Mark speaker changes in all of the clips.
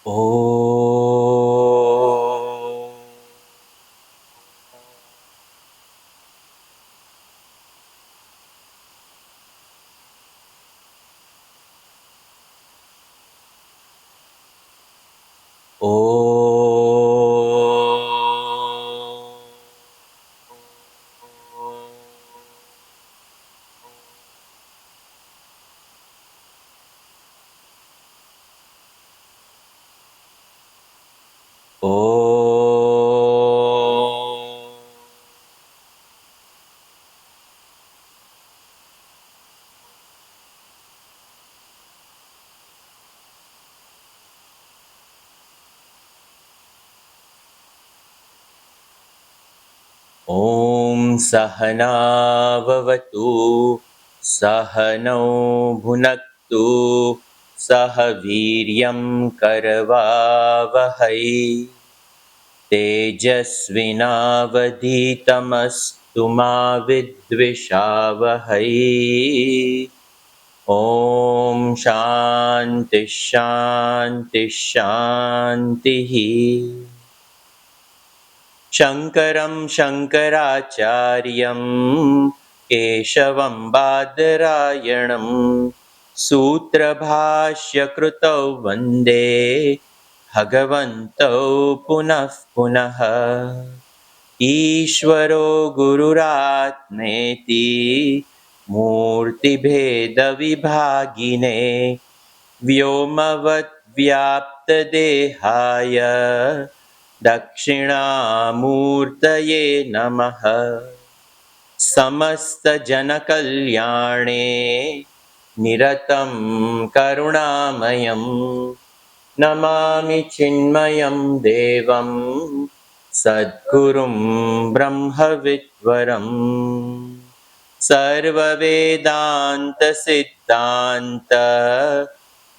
Speaker 1: Om. ॐ सहनाववतु सहनौ भुनक्तु सह वीर्यं करवावहै तेजस्विनावधीतमस्तु मा विद्विषावहै ॐ शान्ति शान्ति शान्तिः शङ्करं शङ्कराचार्यं केशवं बादरायणं सूत्रभाष्यकृतौ वन्दे भगवन्तौ पुनः पुनः ईश्वरो गुरुरात्मेति मूर्तिभेदविभागिने व्योमवद्व्याप्तदेहाय दक्षिणामूर्तये नमः समस्तजनकल्याणे निरतं करुणामयं नमामि चिन्मयं देवं सद्गुरुं ब्रह्मविद्वरं सर्ववेदान्तसिद्धान्त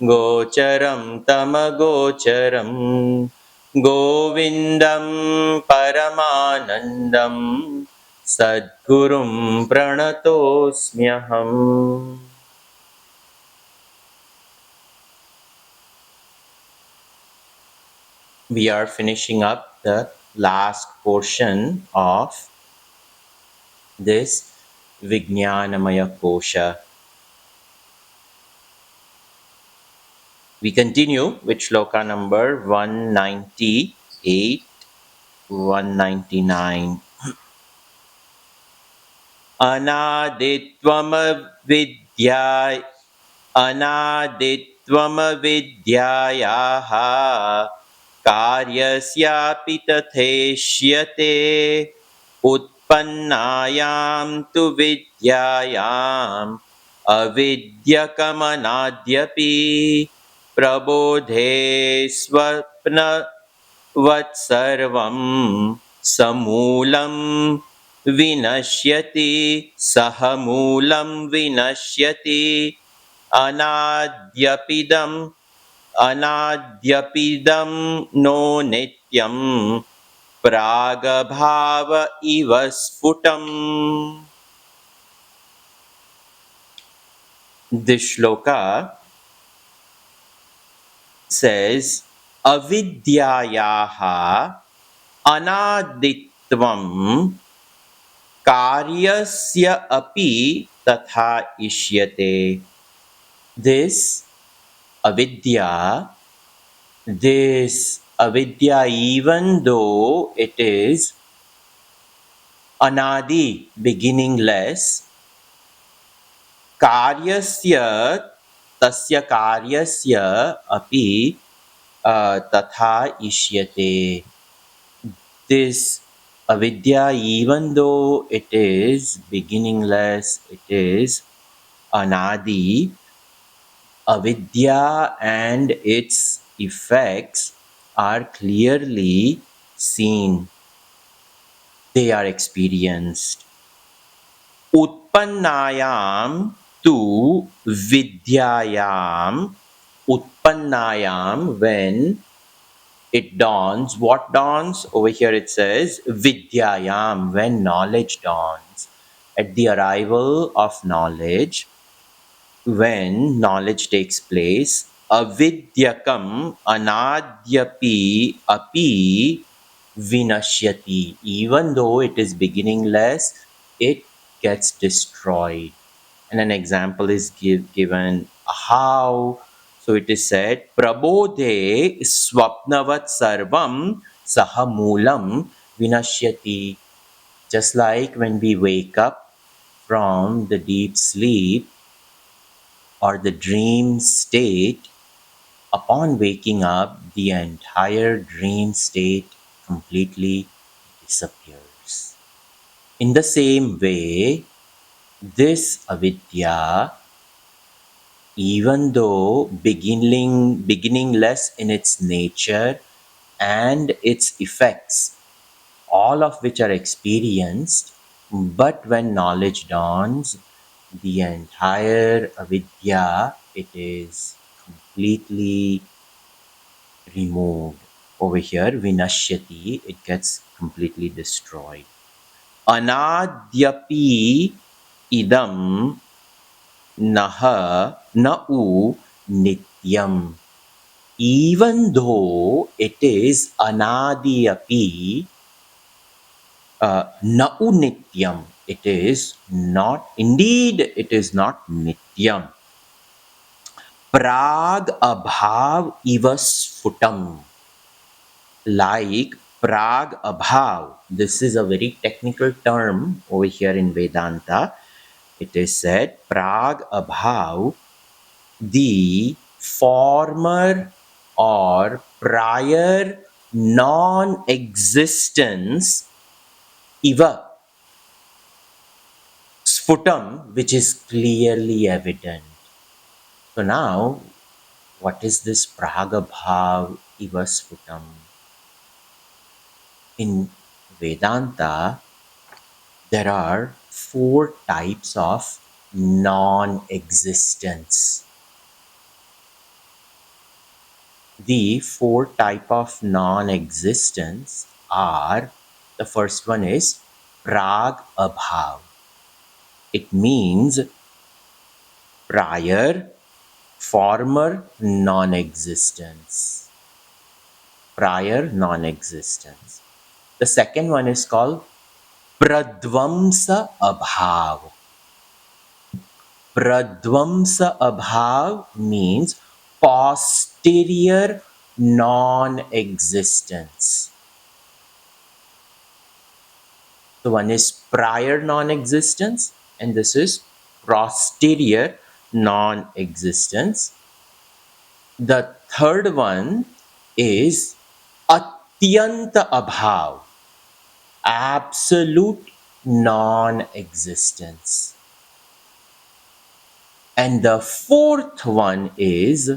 Speaker 1: गोचरं तमगोचरं गोविन्दं परमानन्दं सद्गुरुं प्रणतोऽस्म्यहम् We are finishing up the last portion of this Vijnanamaya Kosha. We continue with shloka number 198, 199. अनादित्वमविद्यायाः कार्यस्यापि तथेष्यते उत्पन्नायां तु विद्यायाम् अविद्यकमनाद्यपि प्रबोधे स्वप्नवत्सर्वं समूलं विनश्यति सह मूलं विनश्यति अनाद्यपिदं नो नित्यं प्रागभाव इव स्फुटम्. This shloka says avidyayaha anaditvam karyasya api tatha ishyate. This avidya, even though it is anadi, beginningless, karyasya, tasya karyasya api tatha ishyate. This avidya, even though it is beginningless, it is anadi, avidya and its effects are clearly seen. They are experienced. Utpannayam tu vidyayam. Utpannayam, when it dawns. What dawns? Over here it says vidyayam, when knowledge dawns. At the arrival of knowledge, when knowledge takes place, avidyakam anadyapi api vinashyati. Even though it is beginningless, it gets destroyed. And an example is given how. So it is said, Prabodhe swapnavat sarvam sahamulam vinashyati. Just like when we wake up from the deep sleep or the dream state, upon waking up, the entire dream state completely disappears. In the same way, this avidya, even though beginningless in its nature and its effects, all of which are experienced, but when knowledge dawns, the entire avidya, it is completely removed. Over here, vinashyati, it gets completely destroyed. Anadyapi idam naha nau nityam. Even though it is anadiyapi, nau nityam, it is not, indeed, it is not nityam. Prag abhav iva sfutam. Like prag abhav. This is a very technical term over here in Vedanta. It is said prag abhav, the former or prior non-existence, iva sfutam, which is clearly evident. So now, what is this pragabhav iva sfutam? In Vedanta, there are 4 types of non-existence. The 4 type of non-existence are, the first one is prag abhav. It means prior, former non-existence. Prior non-existence. The second one is called pradvamsa abhav. Pradvamsa abhav means posterior non-existence. So one is prior non-existence and this is posterior non-existence. The third one is atyanta abhav, absolute non-existence. And the fourth one is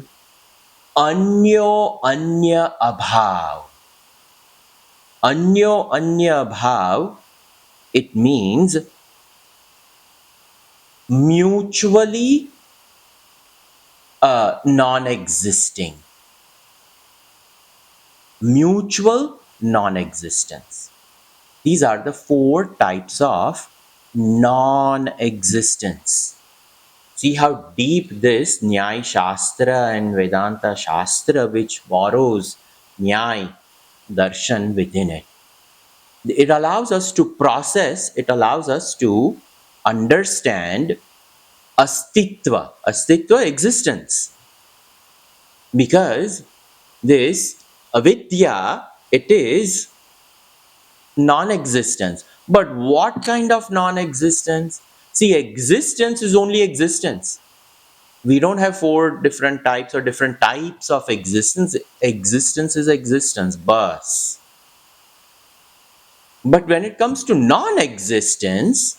Speaker 1: anyo anya abhav. Anyo anya abhav, it means mutually non-existing. Mutual non-existence. These are the 4 types of non-existence. See how deep this Nyaya Shastra and Vedanta Shastra, which borrows Nyaya Darshan within it. It allows us to process, it allows us to understand astitva, existence. Because this avidya, it is non-existence. But what kind of non-existence? See, existence is only existence. We don't have 4 different types or different types of existence. Existence is existence, bas. But when it comes to non-existence,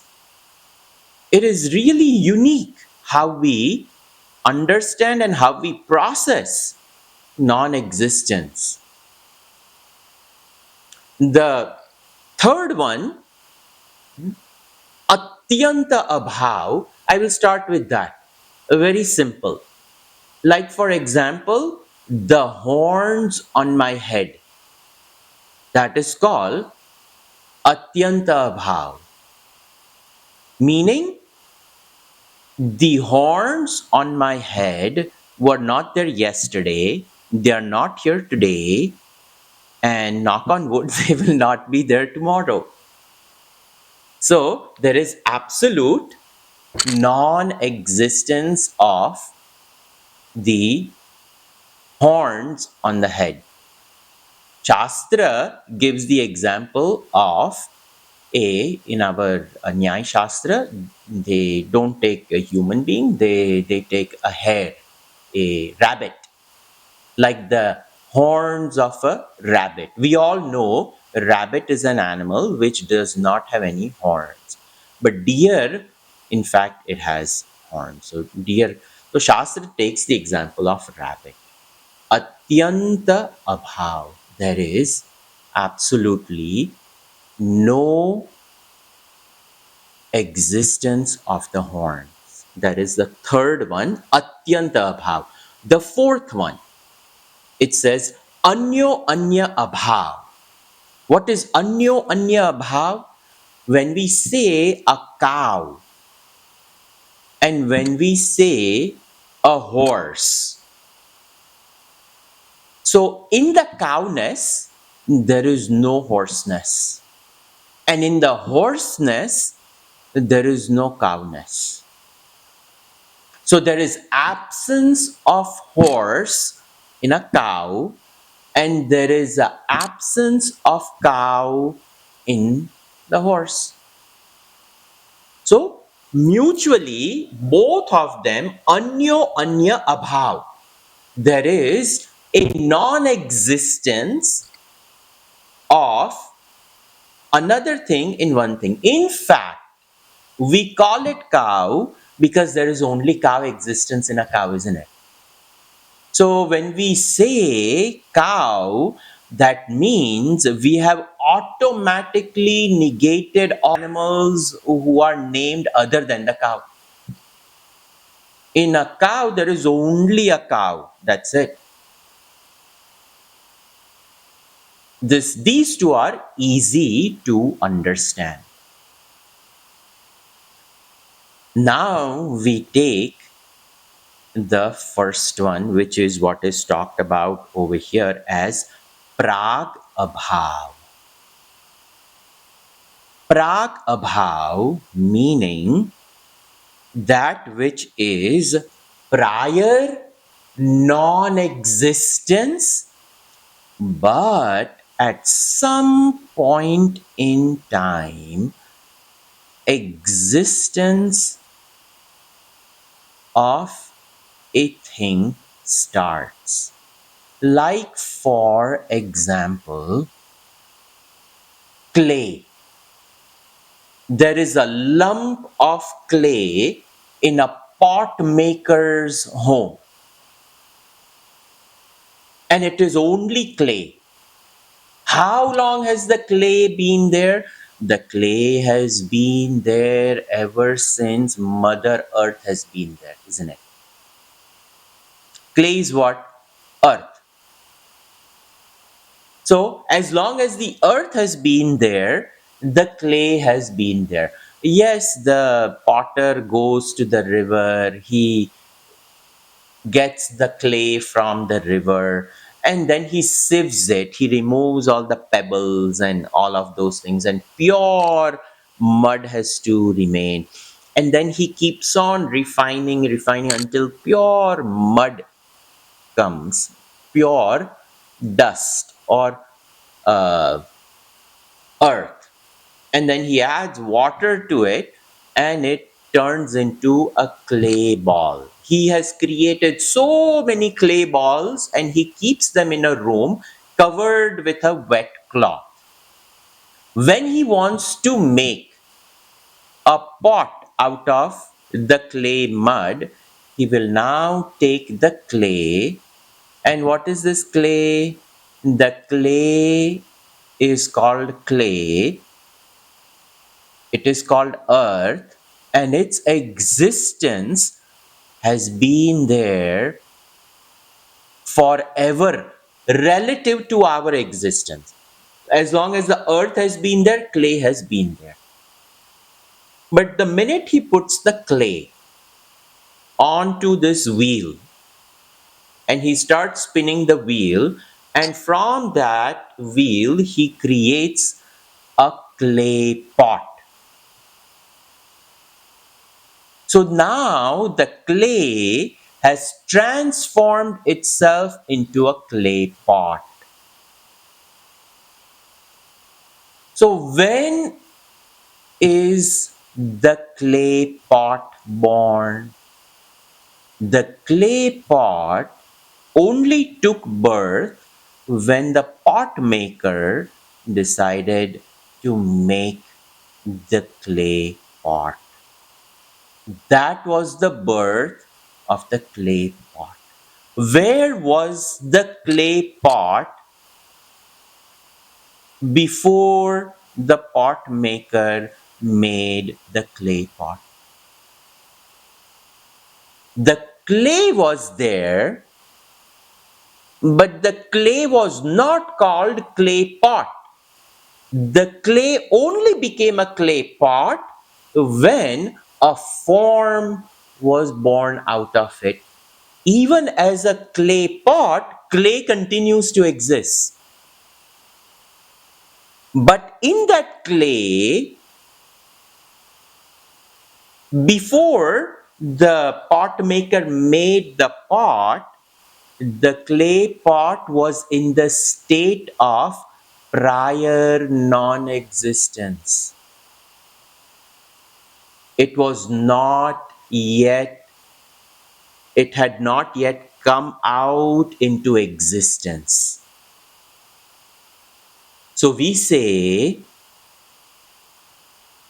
Speaker 1: it is really unique how we understand and how we process non-existence. The third one, atyanta abhav, I will start with that. Very simple. Like for example, the horns on my head. That is called atyanta abhav. Meaning, the horns on my head were not there yesterday, they are not here today, and knock on wood, they will not be there tomorrow. So there is absolute non-existence of the horns on the head. Shastra gives the example of in our Nyaya Shastra, they don't take a human being, they take a hare, a rabbit, like the horns of a rabbit. We all know a rabbit is an animal which does not have any horns. But deer, in fact, it has horns. So deer, so Shastra takes the example of rabbit. Atyanta abhav. There is absolutely no existence of the horns. That is the third one, atyanta abhav. The fourth one, it says anyo anya abhav. What is anyo anya abhav? When we say a cow and when we say a horse. So in the cowness, there is no horseness. And in the horseness, there is no cowness. So there is absence of horse in a cow, and there is an absence of cow in the horse. So mutually, both of them, anyo anya abhav. There is a non-existence of another thing in one thing. In fact, we call it cow because there is only cow existence in a cow, isn't it? So when we say cow, that means we have automatically negated animals who are named other than the cow. In a cow, there is only a cow. That's it. These two are easy to understand. Now we take the first one, which is what is talked about over here as prag abhav. Prag abhav meaning that which is prior non-existence, but at some point in time, existence of a thing starts. Like, for example, clay. There is a lump of clay in a pot maker's home, and it is only clay. How long has the clay been there? The clay has been there ever since Mother Earth has been there, isn't it? Clay is what? Earth. So as long as the earth has been there, the clay has been there. Yes, the potter goes to the river, he gets the clay from the river, and then he sieves it, he removes all the pebbles and all of those things, and pure mud has to remain. And then he keeps on refining until pure mud comes, pure dust or earth, and then he adds water to it and it turns into a clay ball. He has created so many clay balls and he keeps them in a room covered with a wet cloth. When he wants to make a pot out of the clay mud, he will now take the clay. And what is this clay? The clay is called clay. It is called earth, and its existence has been there forever relative to our existence. As long as the earth has been there, clay has been there. But the minute he puts the clay onto this wheel, and he starts spinning the wheel, and from that wheel he creates a clay pot. So now the clay has transformed itself into a clay pot. So when is the clay pot born? The clay pot only took birth when the pot maker decided to make the clay pot. That was the birth of the clay pot. Where was the clay pot before the pot maker made the clay pot? The clay was there, but the clay was not called clay pot. The clay only became a clay pot when a form was born out of it. Even as a clay pot, clay continues to exist. But in that clay, before the pot maker made the pot, the clay pot was in the state of prior non-existence. It was not yet, it had not yet come out into existence. So we say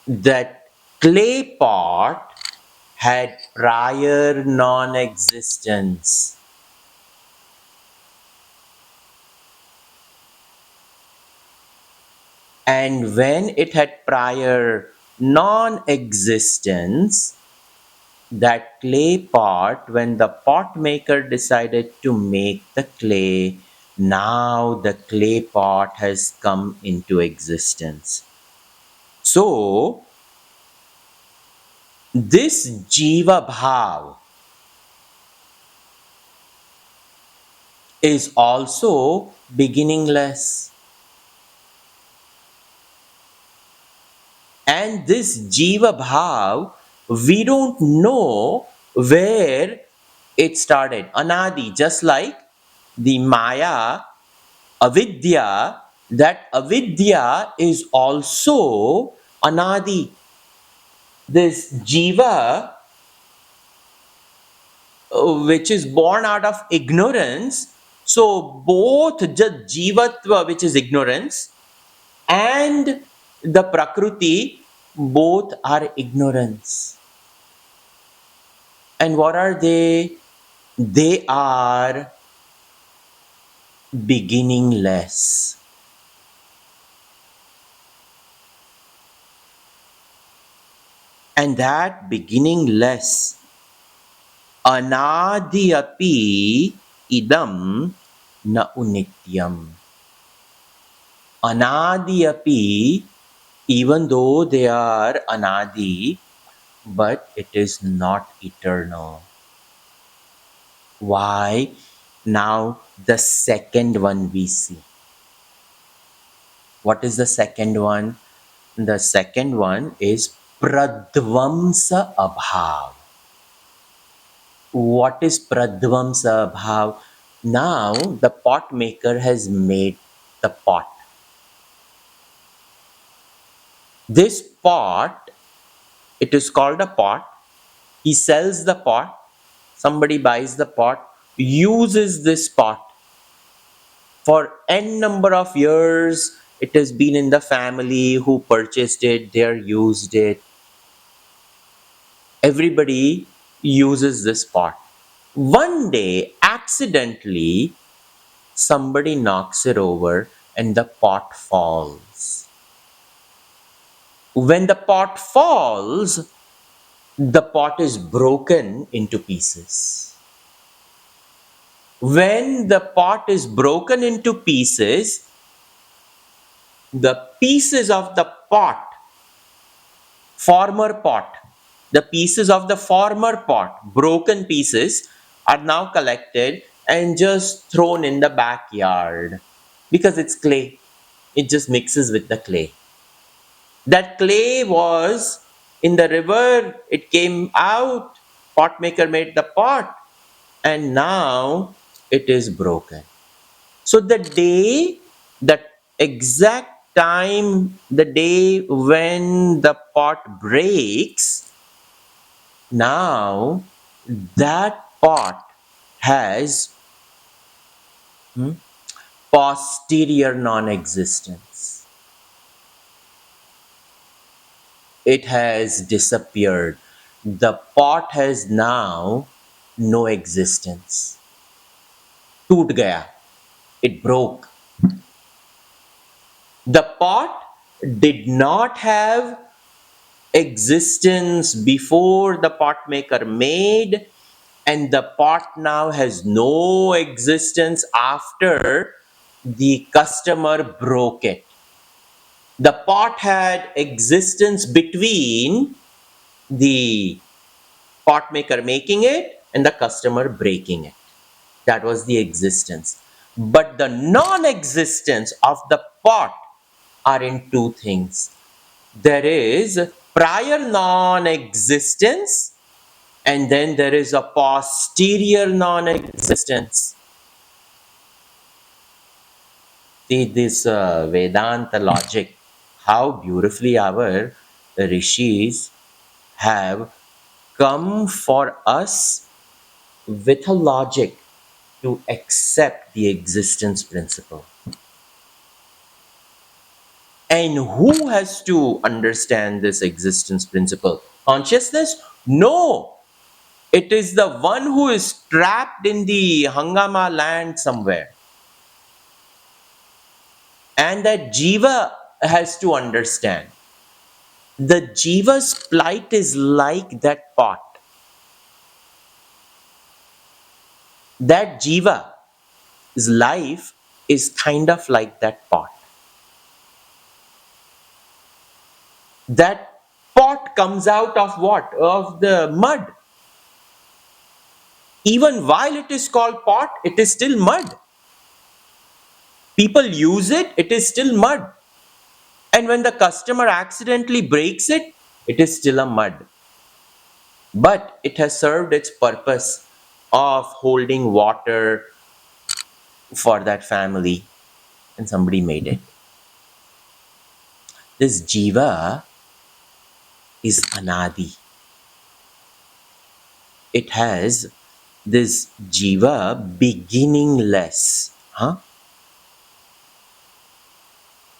Speaker 1: that clay pot had prior non-existence. And when it had prior non-existence, that clay pot, when the pot maker decided to make the clay, now the clay pot has come into existence. So, this Jiva Bhav is also beginningless. And this Jiva Bhav, we don't know where it started. Anadi, just like the Maya, Avidya, that Avidya is also Anadi. This Jiva, which is born out of ignorance, so both Jivatva, which is ignorance, and the Prakriti, both are ignorance. And what are they? They are beginningless. And that beginningless, anadi api idam na unityam. Anadi api, even though they are anadi, but it is not eternal. Why? Now the second one we see. What is the second one? The second one is pradvamsa abhav. What is pradvamsa abhav? Now the pot maker has made the pot. This pot, it is called a pot. He sells the pot. Somebody buys the pot, uses this pot. For n number of years, it has been in the family who purchased it, they are used it. Everybody uses this pot. One day, accidentally, somebody knocks it over and the pot falls. When the pot falls, the pot is broken into pieces. When the pot is broken into pieces, the pieces of the pot, former pot, the pieces of the former pot, broken pieces, are now collected and just thrown in the backyard because it's clay. It just mixes with the clay. That clay was in the river, it came out, pot maker made the pot, and now it is broken. So the day, the exact time, the day when the pot breaks, now that pot has posterior non-existence. It has disappeared. The pot has now no existence. Toot gaya. It broke. The pot did not have existence before the pot maker made, and the pot now has no existence after the customer broke it. The pot had existence between the pot maker making it and the customer breaking it. That was the existence. But the non-existence of the pot are in two things. There is prior non-existence, and then there is a posterior non-existence. See this Vedanta logic, how beautifully our rishis have come for us with a logic to accept the existence principle. And who has to understand this existence principle? Consciousness? No. It is the one who is trapped in the Hangama land somewhere. And that Jiva has to understand. The Jiva's plight is like that pot. That Jiva's life is kind of like that pot. That pot comes out of what? Of the mud. Even while it is called pot, it is still mud. People use it, it is still mud. And when the customer accidentally breaks it, it is still a mud. But it has served its purpose of holding water for that family, and somebody made it. This Jiva is Anadi. It has this Jiva beginningless.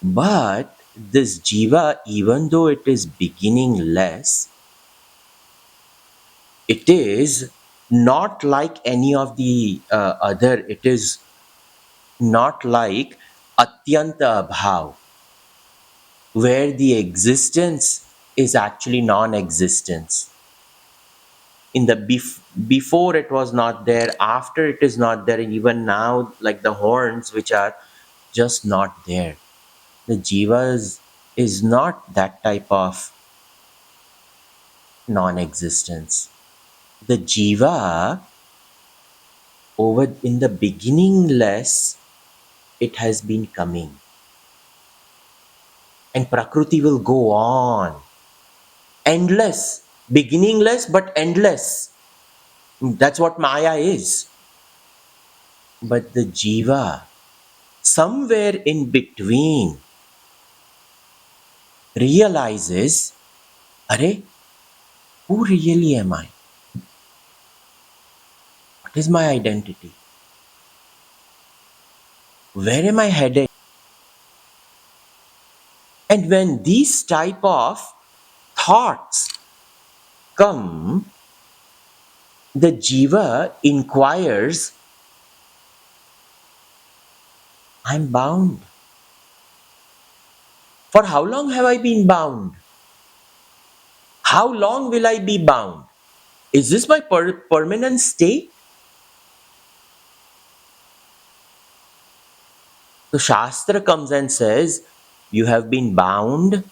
Speaker 1: But this Jiva, even though it is beginningless, it is not like any of the other. It is not like Atyanta Bhav, where the existence is actually non-existence. In the before it was not there, after it is not there, and even now, like the horns which are just not there. The Jiva is not that type of non-existence. The Jiva, over in the beginningless, it has been coming. And Prakriti will go on. Endless. Beginningless but endless. That's what Maya is. But the Jiva, somewhere in between, realizes, Are, who really am I? What is my identity? Where am I headed? And when these type of thoughts come, the Jiva inquires, I'm bound. For how long have I been bound? How long will I be bound? Is this my permanent state? So Shastra comes and says, you have been bound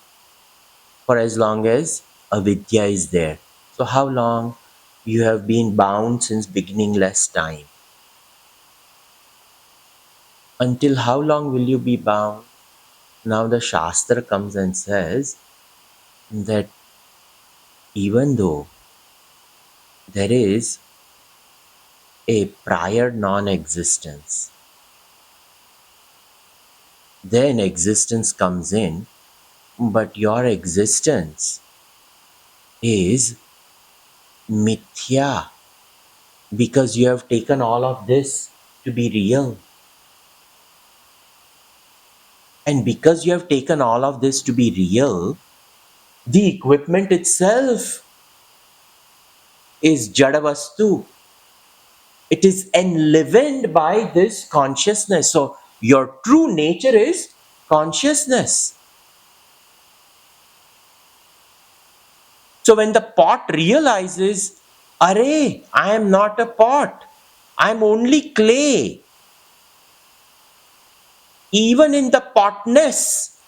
Speaker 1: for as long as avidya is there. So how long? You have been bound since beginningless time. Until how long will you be bound? Now the Shastra comes and says that even though there is a prior non-existence, then existence comes in, but your existence is mithya because you have taken all of this to be real. And because you have taken all of this to be real, the equipment itself is Jadavastu. It is enlivened by this consciousness. So your true nature is consciousness. So when the pot realizes, Array, I am not a pot, I am only clay. Even in the potness,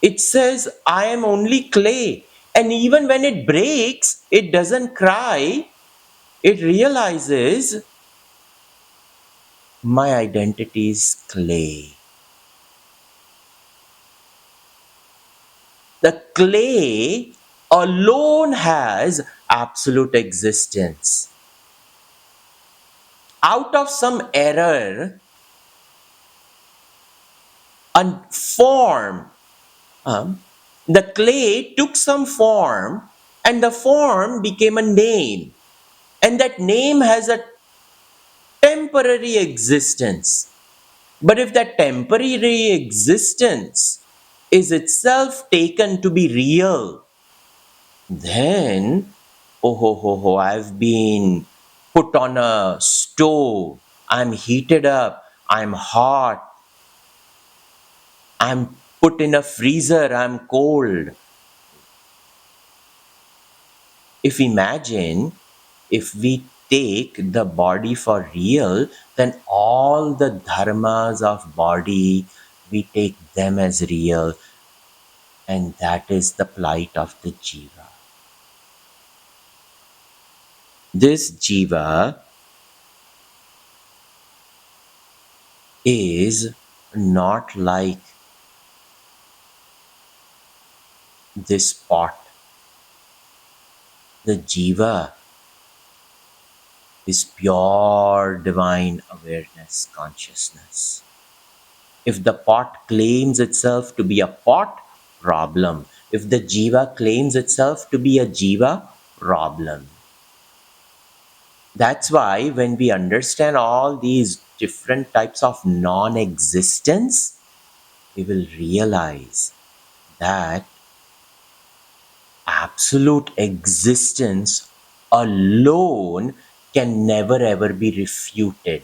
Speaker 1: it says, I am only clay. And even when it breaks, it doesn't cry. It realizes, my identity is clay. The clay alone has absolute existence. Out of some error, a form, the clay took some form, and the form became a name. And that name has a temporary existence. But if that temporary existence is itself taken to be real, then, oh ho ho ho, I've been put on a stove, I'm heated up, I'm hot, I'm put in a freezer, I'm cold. If we take the body for real, then all the dharmas of body, we take them as real. And that is the plight of the jiva. This jiva is not like this pot. The jiva is pure divine awareness, consciousness. If the pot claims itself to be a pot, problem. If the jiva claims itself to be a jiva, problem. That's why when we understand all these different types of non-existence, we will realize that absolute existence alone can never ever be refuted.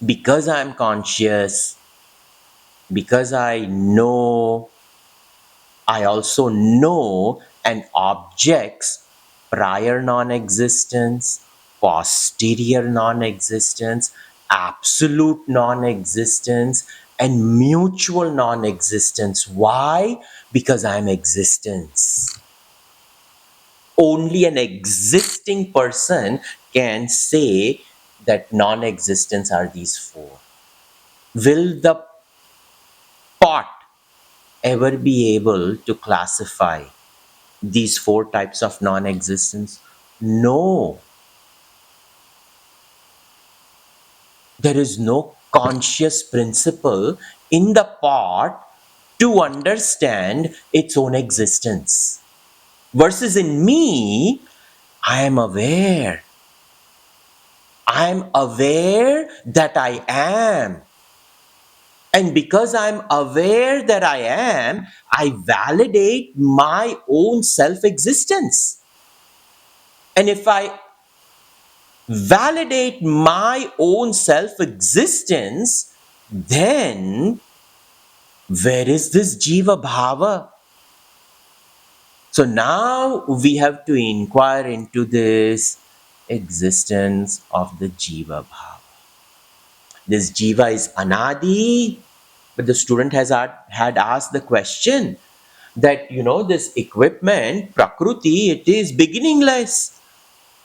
Speaker 1: Because I'm conscious, because I know, I also know an object's prior non-existence, posterior non-existence, absolute non-existence, and mutual non-existence. Why? Because I'm existence. Only an existing person can say that non-existence are these four. Will the pot ever be able to classify these four types of non-existence? No. There is no conscious principle in the pot to understand its own existence. Versus in me, I am aware. I am aware that I am. And because I'm aware that I am, I validate my own self-existence. And if I validate my own self-existence, then where is this Jiva Bhava? So now we have to inquire into this existence of the Jiva Bhava. This Jiva is Anadi, but the student had asked the question that, this equipment, Prakriti, it is beginningless.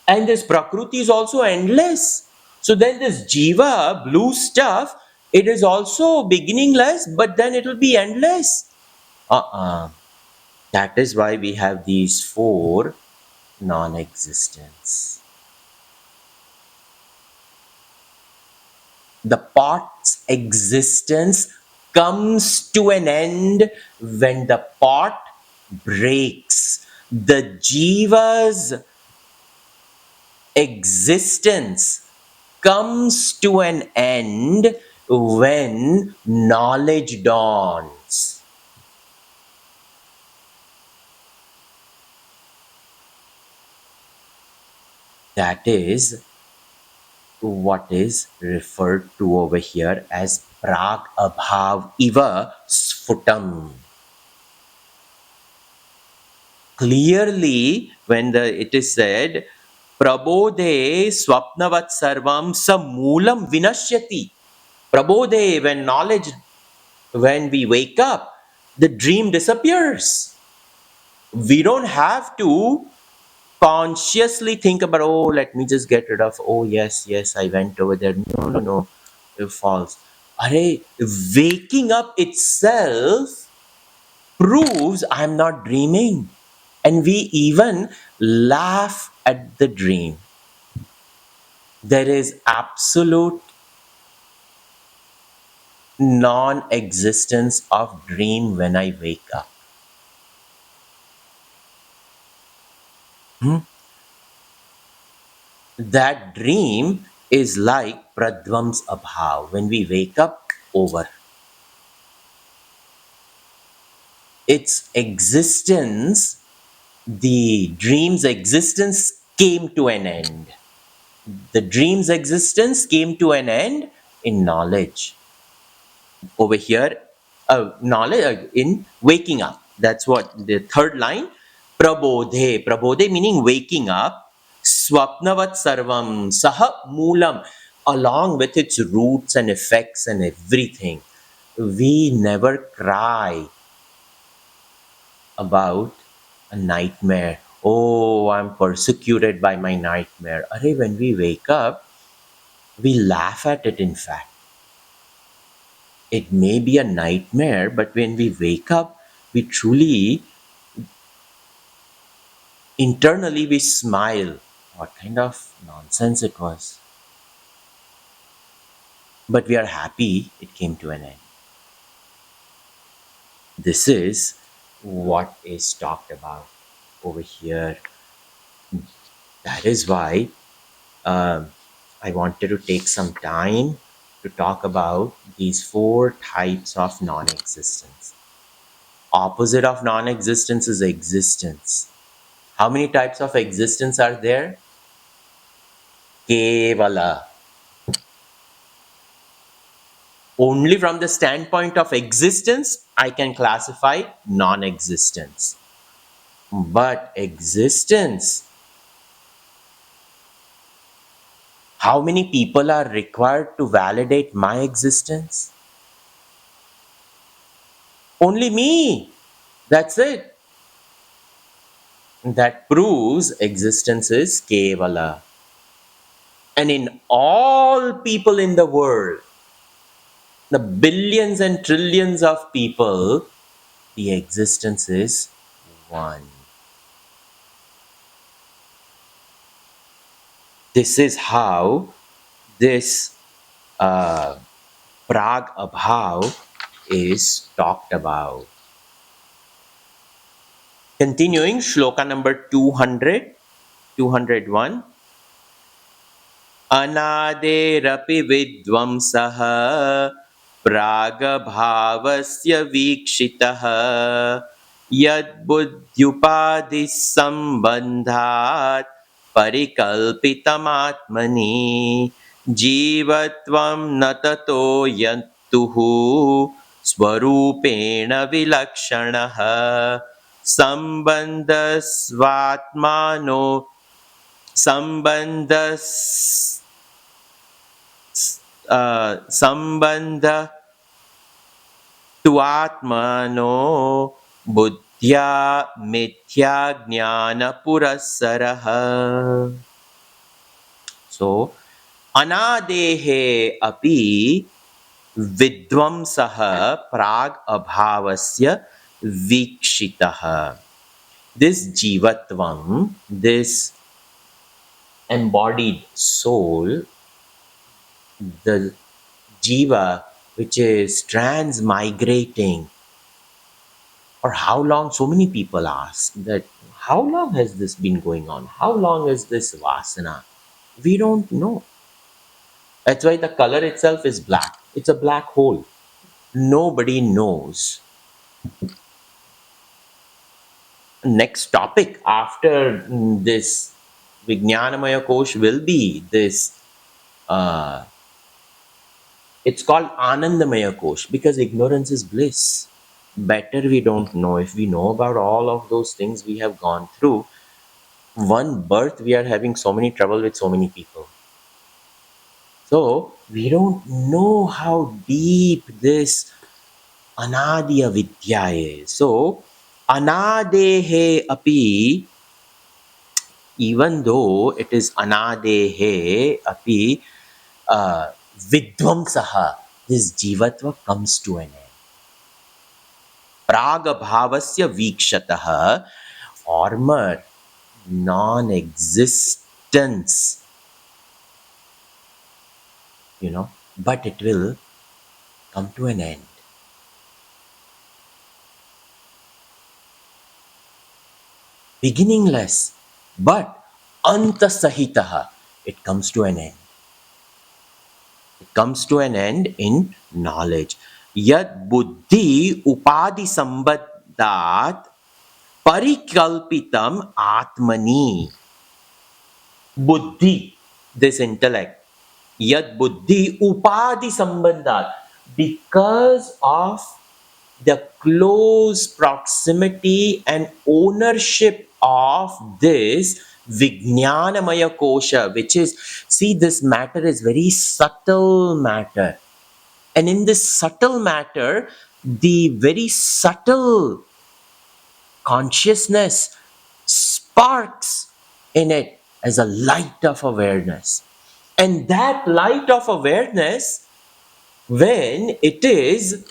Speaker 1: And this Prakriti is also endless. So then this Jiva, blue stuff, it is also beginningless, but then it will be endless. That is why we have these four non-existence. The pot's existence comes to an end when the pot breaks. The Jiva's existence comes to an end when knowledge dawns. That is what is referred to over here as prag abhav iva sphutam. Clearly, when it is said, prabodhe swapnavat sarvam samulam vinashyati. Prabodhe, when knowledge, when we wake up, the dream disappears. We don't have to consciously think about, oh, let me just get rid of, oh, yes, I went over there. No, it falls. Array, waking up itself proves I'm not dreaming. And we even laugh at the dream. There is absolute non-existence of dream when I wake up. That dream is like pradvam's abhav. When we wake up, over. Its existence, the dream's existence came to an end. The dream's existence came to an end in knowledge. Over here, knowledge in waking up. That's what the third line. Prabodhe. Prabodhe meaning waking up. Swapnavat sarvam saha moolam. Along with its roots and effects and everything. We never cry about a nightmare. Oh, I'm persecuted by my nightmare. Array, when we wake up, we laugh at it, in fact. It may be a nightmare, but when we wake up, we truly, internally, we smile. What kind of nonsense it was. But we are happy it came to an end. This is what is talked about over here. That is why I wanted to take some time to talk about these four types of non-existence. Opposite of non-existence is existence. How many types of existence are there? Kevala. Only from the standpoint of existence, I can classify non-existence. But existence, how many people are required to validate my existence? Only me. That's it. That proves existence is Kevala. And in all people in the world, the billions and trillions of people, the existence is one. This is how this Prag Abhav is talked about. Continuing, shloka number 200, 201. Anaderapi vidvamsaha pragabhavasya vikshitaha yad buddhyupadhi sambandhat parikalpitamatmani jivatvam natato yantuhu swarupena vilakshanaha sambandhasvatmano sambandhas sambandha tuatmano buddhya mithya jnana purasaraha. So Anadehe api vidvamsah prag abhavasya vikshitah. This jivatvam, this embodied soul, the jiva, which is transmigrating, or how long, so many people ask that, how long has this been going on? How long is this vasana? We don't know. That's why the color itself is black. It's a black hole. Nobody knows. Next topic after this Vijnanamaya Kosh will be this, it's called Anandamaya Kosh because ignorance is bliss. Better we don't know. If we know about all of those things we have gone through, one birth we are having so many trouble with so many people. So we don't know how deep this Anadiya Vidya is. So Anadehe api, even though it is Anadehe api, Vidvamsaha, this Jivatva comes to an end. Pragabhavasya Vikshataha, former non-existence, but it will come to an end. Beginningless, but antasahitaha, it comes to an end. It comes to an end in knowledge. Yad buddhi upadi sambandhat parikalpitam atmani. Buddhi, this intellect. Yad buddhi upadi sambandhat, because of the close proximity and ownership of this Vijnanamaya Kosha, which is, see, this matter is very subtle matter. And in this subtle matter, the very subtle consciousness sparks in it as a light of awareness. And that light of awareness, when it is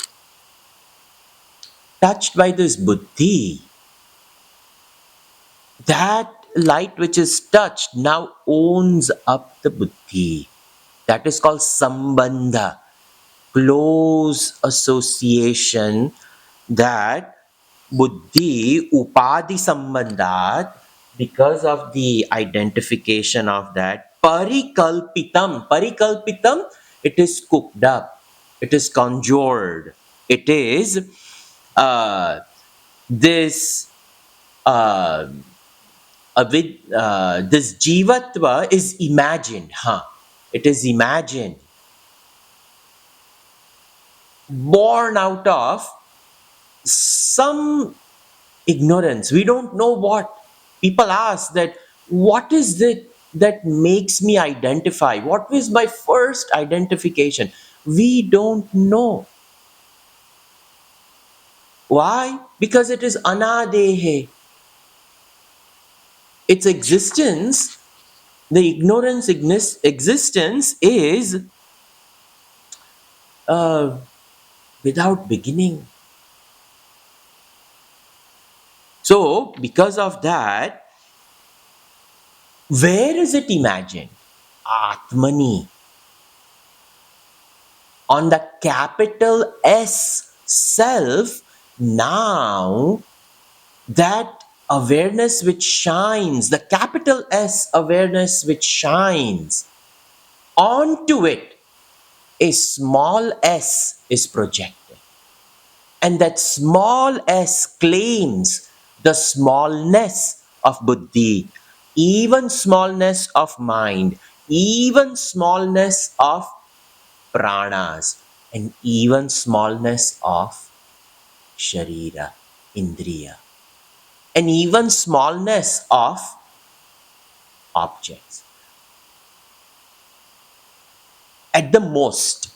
Speaker 1: touched by this buddhi, that light which is touched now owns up the buddhi. That is called sambandha, close association, that buddhi upadi sambandhat, because of the identification of that, parikalpitam, it is cooked up, it is conjured, it is this this jivatva is imagined, it is imagined, born out of some ignorance. We don't know what. People ask that, what is it that makes me identify? What was my first identification? We don't know. Why? Because it is anadehe. Its existence, the ignorance existence is without beginning. So, because of that, where is it imagined? Atmani. On the capital S self, now that awareness which shines, the capital S awareness which shines, onto it, a small s is projected. And that small s claims the smallness of buddhi, even smallness of mind, even smallness of pranas, and even smallness of sharira, indriya, and even smallness of objects. At the most,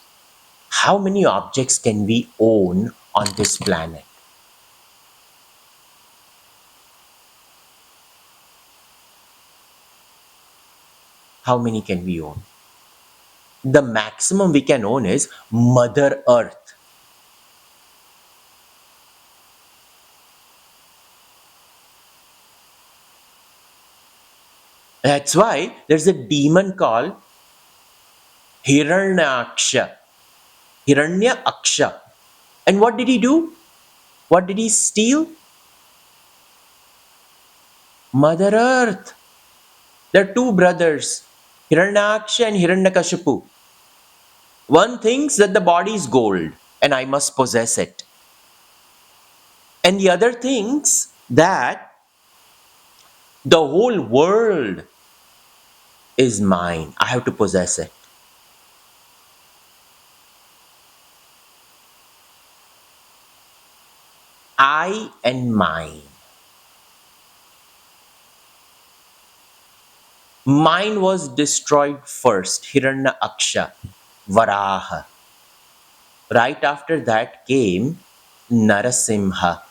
Speaker 1: how many objects can we own on this planet? How many can we own? The maximum we can own is Mother Earth. That's why there's a demon called Hiranyaksha. Hiranya. And what did he do? What did he steal? Mother Earth. There are two brothers, Hiranyaksha and Hiranyakashipu. One thinks that the body is gold and I must possess it. And the other thinks that the whole world is mine. I have to possess it. I and mine. Mine was destroyed first, Hiranyaksha, Varaha. Right after that came Narasimha.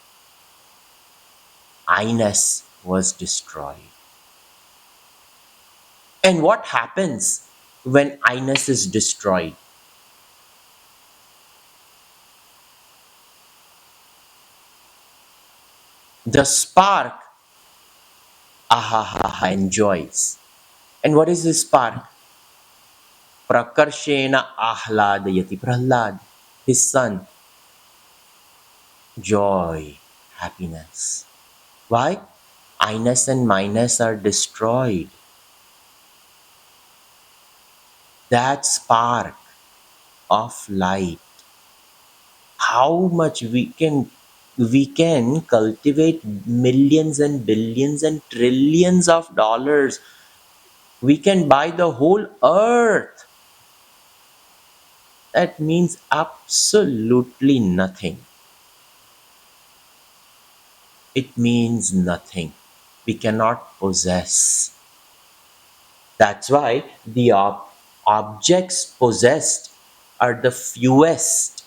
Speaker 1: Inus was destroyed. And what happens when Inus is destroyed? The spark, ahaha, enjoys. And what is this spark? Prakarshena ahladayati. Prahlad, his son, joy, happiness. Why? Inus and minus are destroyed. That spark of light, how much we can cultivate millions and billions and trillions of dollars. We can buy the whole earth. That means absolutely nothing. It means nothing. We cannot possess. That's why the objects possessed are the fewest.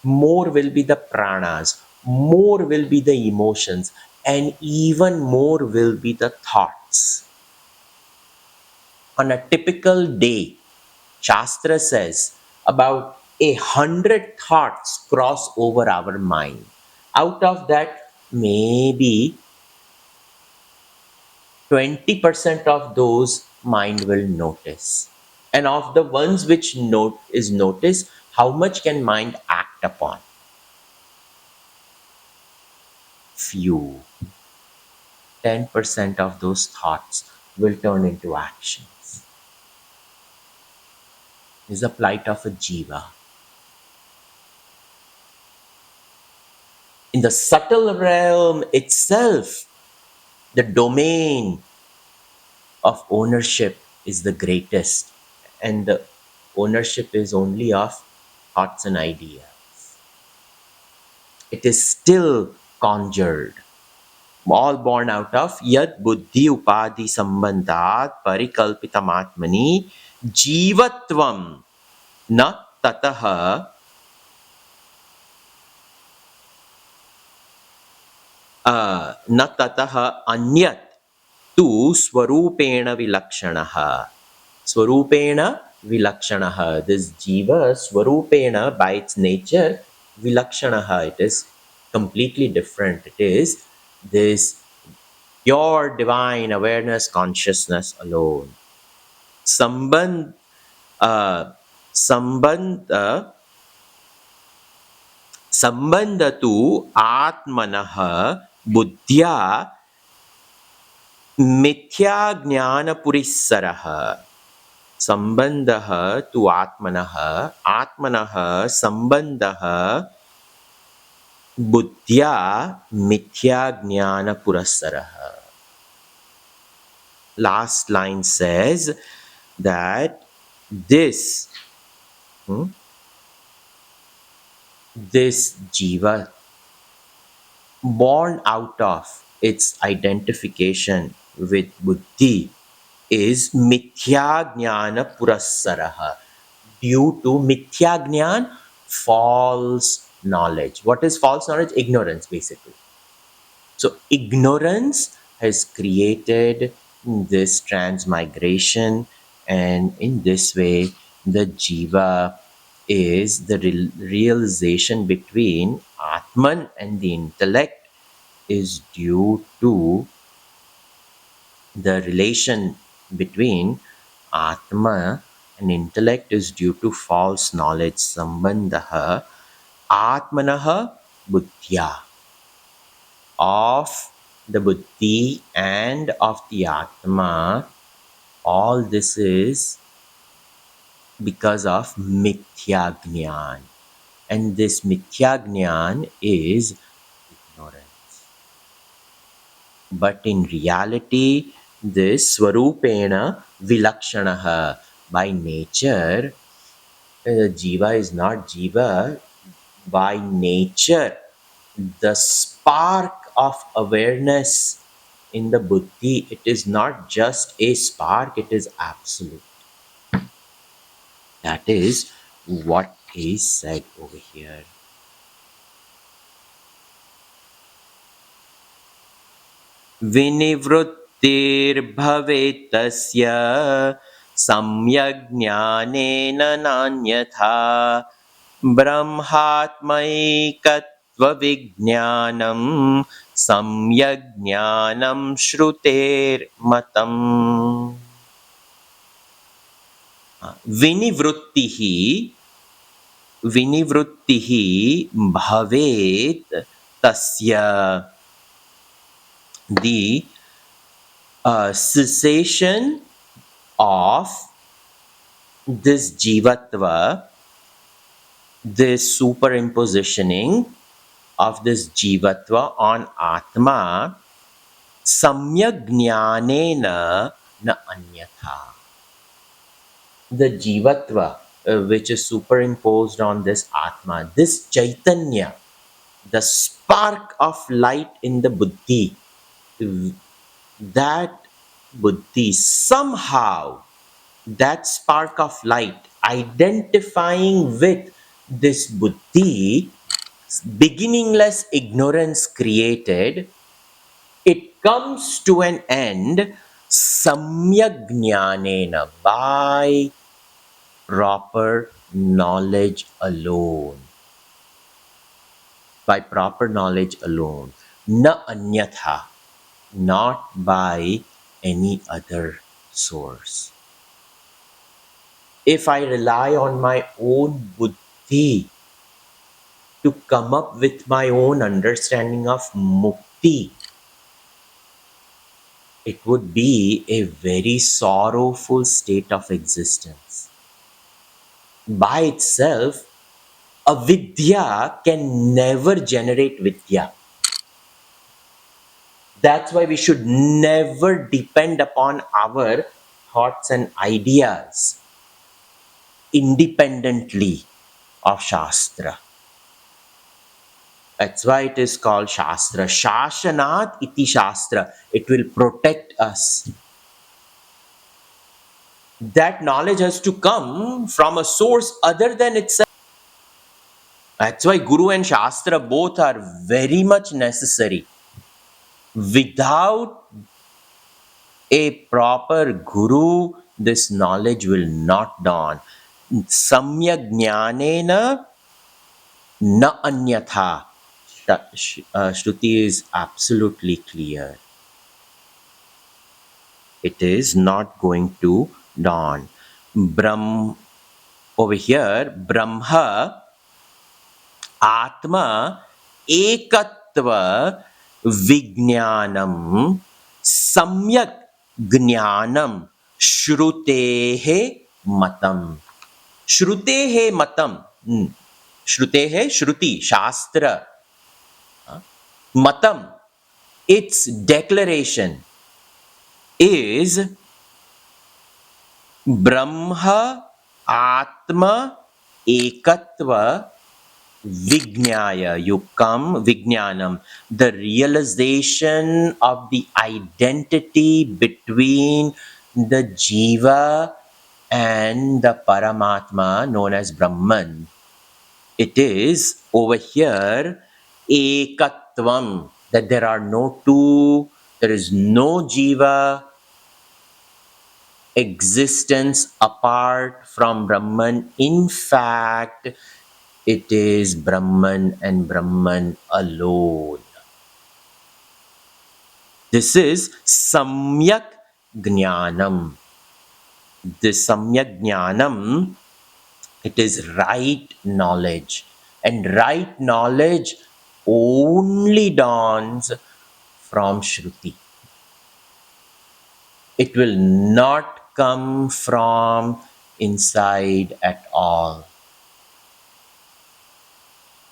Speaker 1: More will be the pranas, more will be the emotions, and even more will be the thoughts. On a typical day, Shastra says about 100 thoughts cross over our mind. Out of that, maybe 20% of those mind will notice. And of the ones which is noticed, how much can mind act upon? Few. 10% of those thoughts will turn into actions. This is the plight of a jiva. In the subtle realm itself, the domain of ownership is the greatest, and the ownership is only of thoughts and ideas. It is still conjured, all born out of yad buddhi upadi sambandhat parikalpitamatmani jivatvam na tataha न ततः अन्यत् तु स्वरूपेण विलक्षणः. Swarupena vilakshanaha. This jiva swarupena, by its nature, vilakshanaha, it is completely different. It is this pure divine awareness consciousness alone. Sambandh sambandh sambandhatu atmanah buddhya मिथ्या ज्ञान पुरिस्सरः. संबंधः तु आत्मनः, आत्मनः संबंधः बुद्ध्या मिथ्या ज्ञान पुरस्सरः. Last line says that this jiva, born out of its identification with buddhi, is mithya jnana purassaraha. Due to mithya jnan, false knowledge. What is false knowledge? Ignorance, basically. So ignorance has created this transmigration, and in this way, the Jiva is the realization between Atman and the intellect is due to the relation between Atma and intellect is due to false knowledge. Sambandha Atmanaha Buddhya, of the Buddhi and of the Atma. All this is because of Mithya Jnana. And this Mithya Jnana is ignorance. But in reality, this Swarupena Vilakshanaha. By nature, Jiva is not Jiva. By nature, the spark of awareness in the buddhi, it is not just a spark, it is absolute. That is what is said over here. Vinivrittir tasya samyagnanen nanyatha brahmatmaikatva vijnanam samyagnanam shruter matam. Vinivrittihi bhavet tasya. The cessation of this jivatva, this superimpositioning of this jivatva on atma, samyak jnanena na anyatha. The jivatva which is superimposed on this atma, this chaitanya, the spark of light in the buddhi, that buddhi somehow, that spark of light identifying with this buddhi, beginningless ignorance created, it comes to an end samyak jnanena, by proper knowledge alone. By proper knowledge alone. Na anyatha, not by any other source. If I rely on my own buddhi to come up with my own understanding of mukti, it would be a very sorrowful state of existence. By itself, avidya can never generate vidya. That's why we should never depend upon our thoughts and ideas independently of Shastra. That's why it is called Shastra. Shashanat iti Shastra. It will protect us. That knowledge has to come from a source other than itself. That's why Guru and Shastra both are very much necessary. Without a proper Guru, this knowledge will not dawn. Samyak jnanena na anyatha. Shruti is absolutely clear. It is not going to dawn. Over here, Brahma, Atma, Ekatva, Vijnanam, Samyak Jnanam, Shrutehe Matam. Shrutehe Matam. Shrutehe, Shruti, Shastra. Matam, its declaration is Brahma Atma Ekatva Vijnaya. You come Vijnanam, the realization of the identity between the Jiva and the Paramatma known as Brahman. It is over here Ekatvam, that there are no two, there is no Jiva existence apart from Brahman. In fact, it is Brahman and Brahman alone. This is Samyak Jnanam. This Samyak Jnanam, it is right knowledge. And right knowledge only dawns from Shruti. It will not come from inside at all.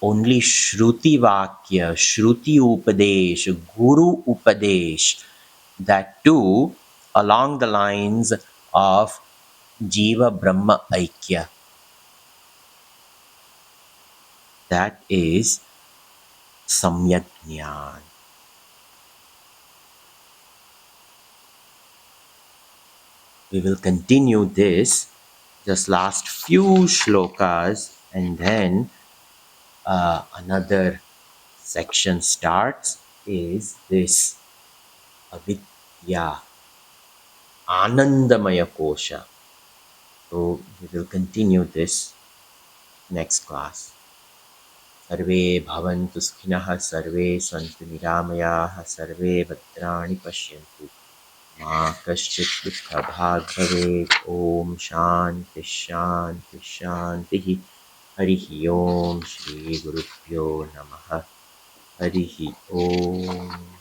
Speaker 1: Only Shruti Vakya, Shruti Upadesh, Guru Upadesh, that too along the lines of Jiva Brahma Aikya. That is Samyak Jnana. We will continue this, just last few shlokas, and then another section starts, is this Avidya, Anandamaya Kosha. So we will continue this next class. Sarve bhavantu sukhinah, sarve santu niramayah, sarve bhadrani pashyantu. Ma kaschit dukkha bhag bhavet. Om shanti shanti shanti. Harihi Om Shri Gurubhyo Namaha. Harihi Om.